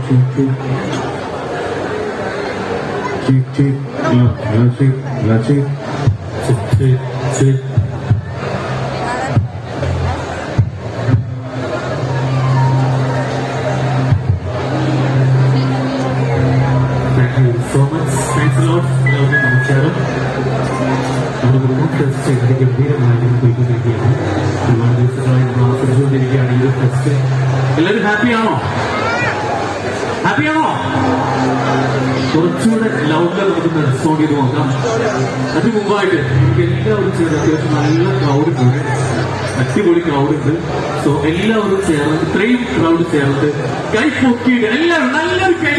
so much. Thanks a lot. എല്ലാവർക്കും നമസ്കാരം. നമ്മുടെ ഗ്രൂപ്പ് ടെസ്റ്റ് ഇതിന്റെ ഗംഭീരമായിട്ട് പോയിക്കൊണ്ടിരിക്കുകയാണ്. ഒരുപാട് ദിവസങ്ങളായി നമ്മൾ ആസ്വദിച്ചുകൊണ്ടിരിക്കുകയാണ് ഈ ഒരു ടെസ്റ്റ്. എല്ലാവരും ഹാപ്പിയാണോ? ഹാപ്പിയാണോ? കുറച്ചുകൂടെ ലൗഡിൽ നമുക്ക് റെസ്പോണ്ട് ചെയ്ത് നോക്കാം. അതിന് മുമ്പായിട്ട് നമുക്ക് എല്ലാവരും ചേർന്ന് അത്യാവശ്യം നല്ല ക്രൗഡ് ഉണ്ട്, അടിപൊളി ക്രൗഡ് ഉണ്ട്. സോ എല്ലാവരും ചേർന്ന് ഇത്രയും ക്രൗഡ് ചേർത്ത് കൈ പൊക്കിയിട്ട് എല്ലാവരും നല്ലൊരു കൈ